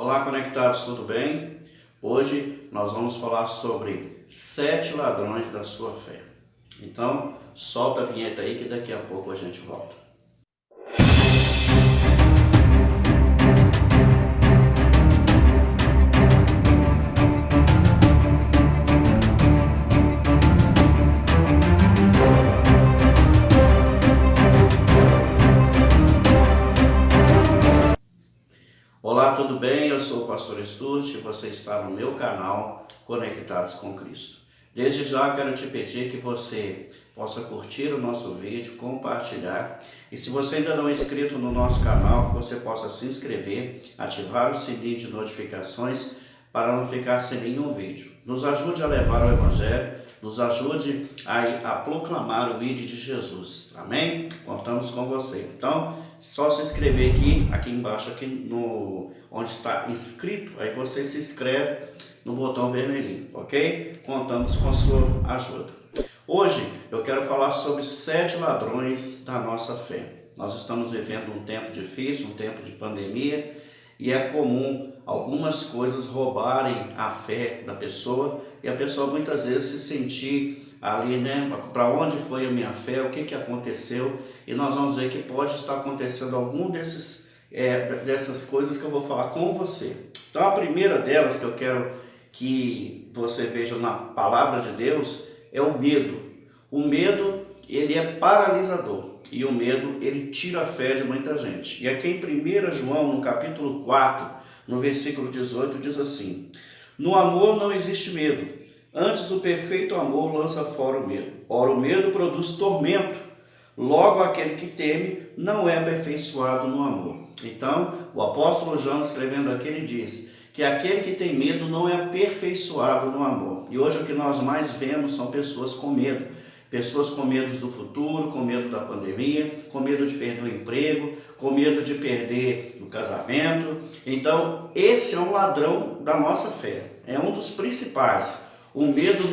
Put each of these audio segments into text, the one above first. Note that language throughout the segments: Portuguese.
Olá, conectados, tudo bem? Hoje nós vamos falar sobre 7 ladrões da sua fé. Então, solta a vinheta aí que daqui a pouco a gente volta. Olá, tudo bem? Eu sou o pastor Stuart e você está no meu canal Conectados com Cristo. Desde já quero te pedir que você possa curtir o nosso vídeo, compartilhar e se você ainda não é inscrito no nosso canal, que você possa se inscrever, ativar o sininho de notificações para não ficar sem nenhum vídeo. Nos ajude a levar o Evangelho, nos ajude a proclamar o ID de Jesus. Amém? Contamos com você. Então, só se inscrever aqui embaixo, onde está inscrito, aí você se inscreve no botão vermelhinho, ok? Contamos com a sua ajuda. Hoje eu quero falar sobre 7 ladrões da nossa fé. Nós estamos vivendo um tempo difícil, um tempo de pandemia, e é comum algumas coisas roubarem a fé da pessoa e a pessoa muitas vezes se sentir ali, né? Para onde foi a minha fé? O que aconteceu? E nós vamos ver que pode estar acontecendo algum dessas coisas que eu vou falar com você. Então a primeira delas que eu quero que você veja na palavra de Deus é o medo. O medo, ele é paralisador. E o medo, ele tira a fé de muita gente. E aqui em 1 João, no capítulo 4, no versículo 18, diz assim: no amor não existe medo, antes o perfeito amor lança fora o medo. Ora, o medo produz tormento, logo aquele que teme não é aperfeiçoado no amor. Então, o apóstolo João, escrevendo aqui, ele diz que aquele que tem medo não é aperfeiçoado no amor. E hoje o que nós mais vemos são pessoas com medo. Pessoas com medo do futuro, com medo da pandemia, com medo de perder o emprego, com medo de perder o casamento. Então, esse é um ladrão da nossa fé. É um dos principais. O medo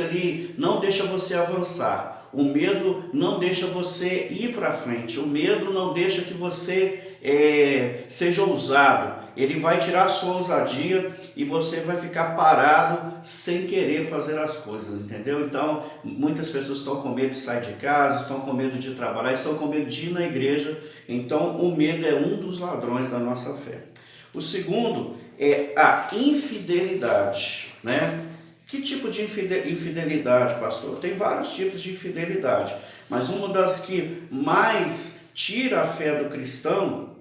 ele não deixa você avançar. O medo não deixa você ir para frente. O medo não deixa que você seja ousado. Ele vai tirar a sua ousadia e você vai ficar parado sem querer fazer as coisas, entendeu? Então, muitas pessoas estão com medo de sair de casa, estão com medo de trabalhar, estão com medo de ir na igreja. Então, o medo é um dos ladrões da nossa fé. O segundo é a infidelidade, né? Que tipo de infidelidade, pastor? Tem vários tipos de infidelidade, mas uma das que mais tira a fé do cristão,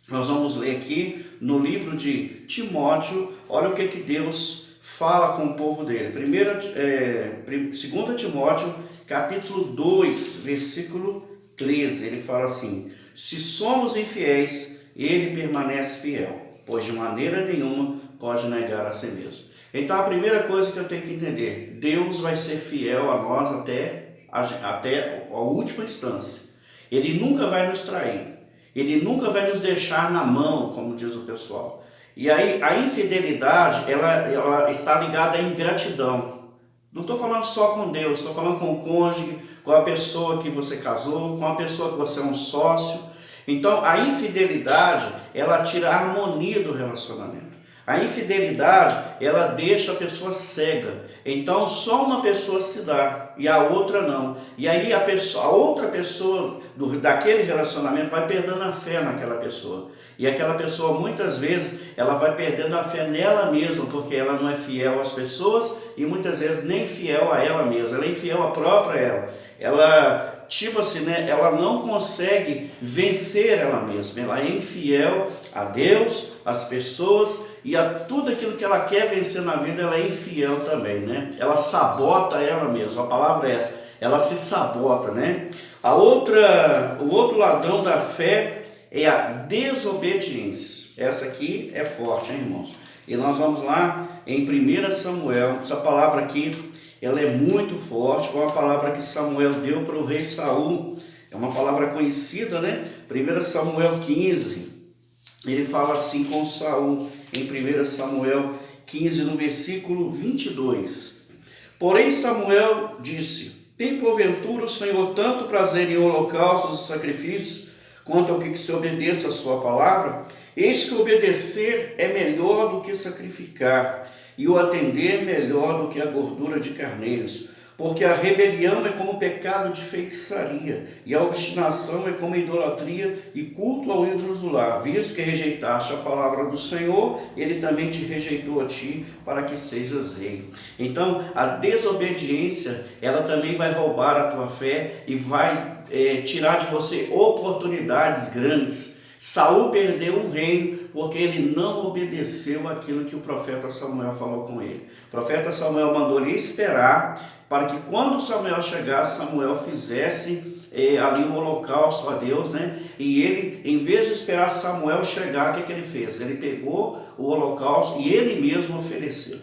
nós vamos ler aqui no livro de Timóteo. Olha o que Deus fala com o povo dele. 2 Timóteo, capítulo 2, versículo 13. Ele fala assim: se somos infiéis, ele permanece fiel, pois de maneira nenhuma pode negar a si mesmo. Então a primeira coisa que eu tenho que entender: Deus vai ser fiel a nós até a última instância. Ele nunca vai nos trair. Ele nunca vai nos deixar na mão, como diz o pessoal. E aí a infidelidade, ela está ligada à ingratidão. Não estou falando só com Deus, estou falando com o cônjuge, com a pessoa que você casou, com a pessoa que você é um sócio. Então a infidelidade, ela tira a harmonia do relacionamento. A infidelidade, ela deixa a pessoa cega. Então, só uma pessoa se dá e a outra não. E aí a outra pessoa daquele relacionamento vai perdendo a fé naquela pessoa. E aquela pessoa, muitas vezes, ela vai perdendo a fé nela mesma, porque ela não é fiel às pessoas e muitas vezes nem fiel a ela mesma. Ela é infiel à própria ela. Ela, tipo assim, né? Ela não consegue vencer ela mesma. Ela é infiel a Deus, às pessoas e a tudo aquilo que ela quer vencer na vida, ela é infiel também, né? Ela sabota ela mesma, a palavra é essa, ela se sabota, né? O outro ladrão da fé é a desobediência. Essa aqui é forte, hein, irmãos? E nós vamos lá em 1 Samuel, essa palavra aqui, ela é muito forte, foi uma palavra que Samuel deu para o rei Saul, é uma palavra conhecida, né? 1 Samuel 15, ele fala assim com Saul, em 1 Samuel 15, no versículo 22. Porém Samuel disse: tem porventura o Senhor tanto prazer em holocaustos e sacrifícios, quanto ao que se obedeça a sua palavra? Eis que obedecer é melhor do que sacrificar, e o atender melhor do que a gordura de carneiros. Porque a rebelião é como pecado de feitiçaria, e a obstinação é como idolatria e culto ao ídolo do lar. Visto que rejeitaste a palavra do Senhor, ele também te rejeitou a ti, para que sejas rei. Então, a desobediência, ela também vai roubar a tua fé e vai tirar de você oportunidades grandes. Saul perdeu um reino porque ele não obedeceu aquilo que o profeta Samuel falou com ele. O profeta Samuel mandou ele esperar para que quando Samuel chegasse, Samuel fizesse ali um holocausto a Deus, né? E ele, em vez de esperar Samuel chegar, o que ele fez? Ele pegou o holocausto e ele mesmo ofereceu.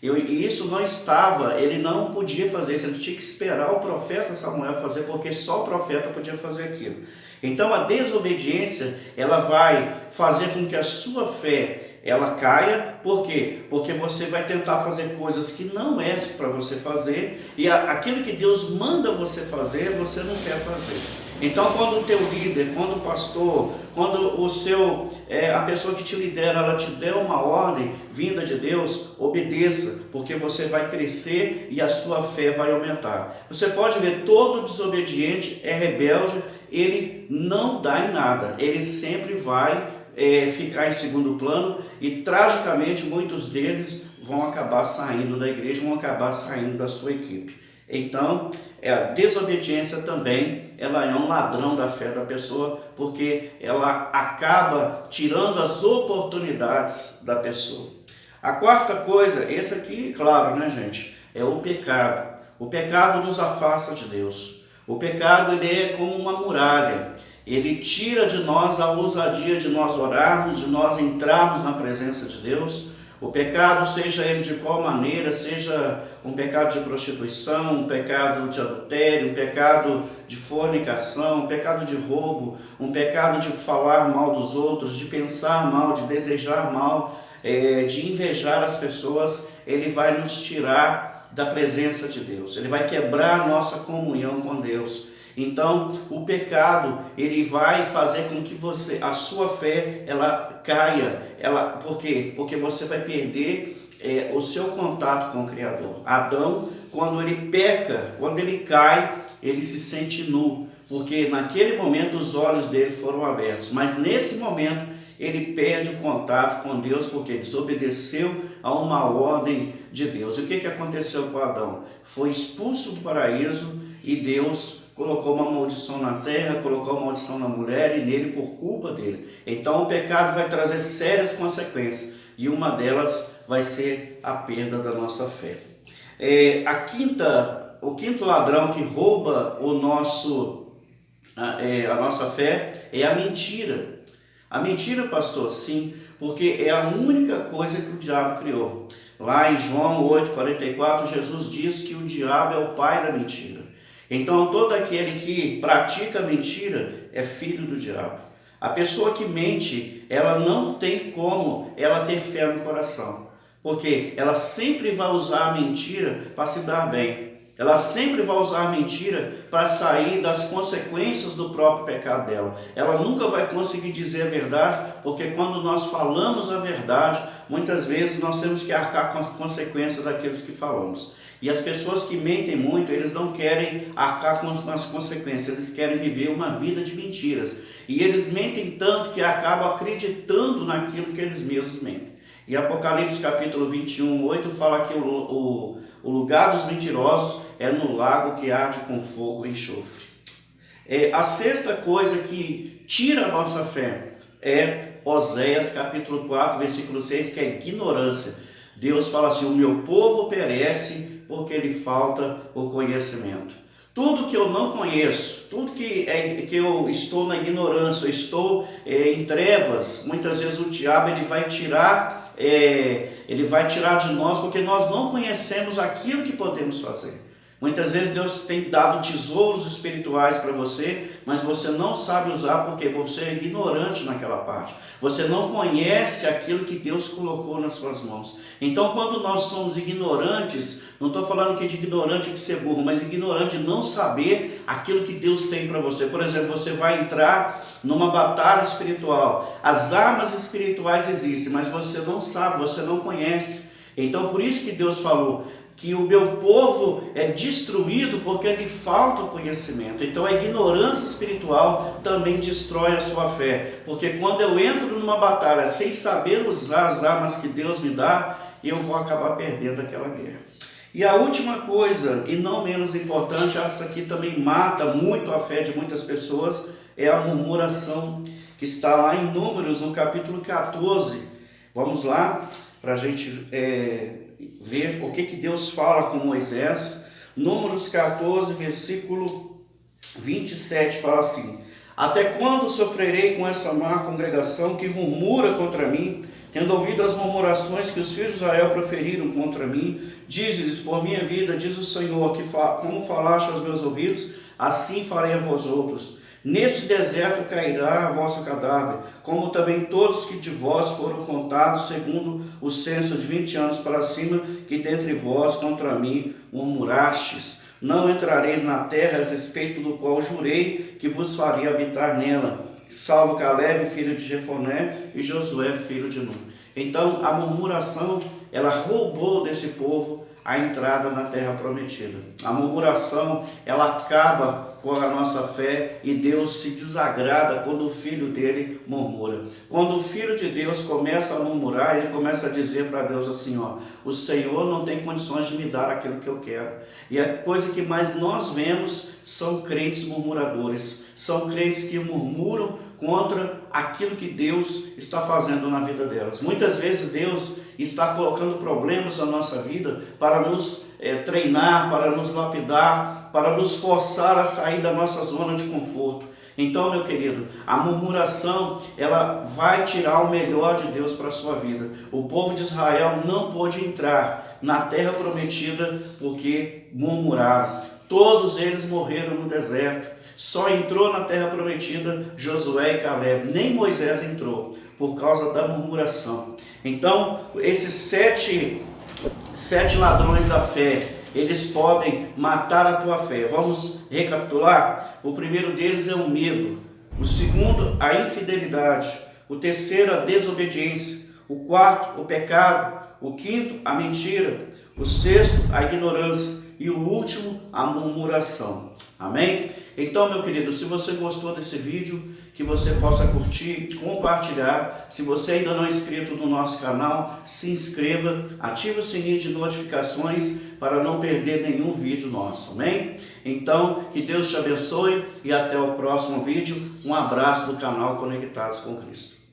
E isso não estava, ele não podia fazer isso, ele tinha que esperar o profeta Samuel fazer, porque só o profeta podia fazer aquilo. Então a desobediência, ela vai fazer com que a sua fé, ela caia. Por quê? Porque você vai tentar fazer coisas que não é para você fazer, e aquilo que Deus manda você fazer, você não quer fazer. Então, quando o teu líder, quando o pastor, quando a pessoa que te lidera, ela te der uma ordem vinda de Deus, obedeça, porque você vai crescer e a sua fé vai aumentar. Você pode ver, todo desobediente é rebelde, ele não dá em nada, ele sempre vai ficar em segundo plano, e tragicamente muitos deles vão acabar saindo da igreja, vão acabar saindo da sua equipe. Então, a desobediência também, ela é um ladrão da fé da pessoa, porque ela acaba tirando as oportunidades da pessoa. A quarta coisa, esse aqui, claro, né, gente, é o pecado. O pecado nos afasta de Deus. O pecado, ele é como uma muralha. Ele tira de nós a ousadia de nós orarmos, de nós entrarmos na presença de Deus. O pecado, seja ele de qual maneira, seja um pecado de prostituição, um pecado de adultério, um pecado de fornicação, um pecado de roubo, um pecado de falar mal dos outros, de pensar mal, de desejar mal, de invejar as pessoas, ele vai nos tirar da presença de Deus, ele vai quebrar a nossa comunhão com Deus. Então, o pecado, ele vai fazer com que a sua fé, ela caia. Por quê? Porque você vai perder o seu contato com o Criador. Adão, quando ele peca, quando ele cai, ele se sente nu, porque naquele momento os olhos dele foram abertos. Mas nesse momento, ele perde o contato com Deus, porque desobedeceu a uma ordem de Deus. E o que aconteceu com Adão? Foi expulso do paraíso e Deus colocou uma maldição na terra, colocou uma maldição na mulher e nele por culpa dele. Então o pecado vai trazer sérias consequências, e uma delas vai ser a perda da nossa fé. O quinto ladrão que rouba a nossa fé é a mentira. A mentira, pastor, sim, porque é a única coisa que o diabo criou. Lá em João 8,44, Jesus diz que o diabo é o pai da mentira. Então, todo aquele que pratica mentira é filho do diabo. A pessoa que mente, ela não tem como ela ter fé no coração, porque ela sempre vai usar a mentira para se dar bem. Ela sempre vai usar a mentira para sair das consequências do próprio pecado dela. Ela nunca vai conseguir dizer a verdade, porque quando nós falamos a verdade, muitas vezes nós temos que arcar com as consequências daqueles que falamos. E as pessoas que mentem muito, eles não querem arcar com as consequências, eles querem viver uma vida de mentiras. E eles mentem tanto que acabam acreditando naquilo que eles mesmos mentem. E Apocalipse capítulo 21, 8 fala que o lugar dos mentirosos é no lago que arde com fogo e enxofre. A sexta coisa que tira a nossa fé é Oséias capítulo 4, versículo 6, que é ignorância. Deus fala assim: o meu povo perece porque lhe falta o conhecimento. Tudo que eu não conheço, tudo que eu estou na ignorância, eu estou em trevas, muitas vezes o diabo ele vai tirar de nós, porque nós não conhecemos aquilo que podemos fazer. Muitas vezes Deus tem dado tesouros espirituais para você, mas você não sabe usar porque você é ignorante naquela parte. Você não conhece aquilo que Deus colocou nas suas mãos. Então, quando nós somos ignorantes, não estou falando aqui de ignorante de ser burro, mas ignorante de não saber aquilo que Deus tem para você. Por exemplo, você vai entrar numa batalha espiritual. As armas espirituais existem, mas você não sabe, você não conhece. Então, por isso que Deus falou que o meu povo é destruído porque lhe falta o conhecimento. Então a ignorância espiritual também destrói a sua fé, porque quando eu entro numa batalha sem saber usar as armas que Deus me dá, eu vou acabar perdendo aquela guerra. E a última coisa, e não menos importante, essa aqui também mata muito a fé de muitas pessoas, é a murmuração, que está lá em Números, no capítulo 14. Vamos lá, para a gente ver o que Deus fala com Moisés. Números 14, versículo 27, fala assim: até quando sofrerei com essa má congregação que murmura contra mim, tendo ouvido as murmurações que os filhos de Israel proferiram contra mim? Dize-lhes, por minha vida, diz o Senhor, que como falaste aos meus ouvidos, assim farei a vós outros. Neste deserto cairá vosso cadáver, como também todos que de vós foram contados, segundo o censo de 20 anos para cima, que dentre vós contra mim murmurastes. Não entrareis na terra, a respeito do qual jurei que vos faria habitar nela, salvo Caleb, filho de Jefoné, e Josué, filho de Nun. Então, a murmuração, ela roubou desse povo a entrada na terra prometida. A murmuração, ela acaba com a nossa fé e Deus se desagrada quando o filho dele murmura. Quando o filho de Deus começa a murmurar, ele começa a dizer para Deus assim, ó, o Senhor não tem condições de me dar aquilo que eu quero. E a coisa que mais nós vemos são crentes murmuradores, são crentes que murmuram contra aquilo que Deus está fazendo na vida delas. Muitas vezes Deus está colocando problemas na nossa vida para nos treinar, para nos lapidar, para nos forçar a sair da nossa zona de conforto. Então, meu querido, a murmuração, ela vai tirar o melhor de Deus para a sua vida. O povo de Israel não pôde entrar na terra prometida porque murmuraram. Todos eles morreram no deserto. Só entrou na terra prometida Josué e Caleb. Nem Moisés entrou por causa da murmuração. Então, esses sete ladrões da fé, eles podem matar a tua fé. Vamos recapitular? O primeiro deles é o medo. O segundo, a infidelidade. O terceiro, a desobediência. O quarto, o pecado. O quinto, a mentira. O sexto, a ignorância. E o último, a murmuração. Amém? Então, meu querido, se você gostou desse vídeo, que você possa curtir, compartilhar. Se você ainda não é inscrito no nosso canal, se inscreva, ative o sininho de notificações para não perder nenhum vídeo nosso. Amém? Então, que Deus te abençoe e até o próximo vídeo. Um abraço do canal Conectados com Cristo.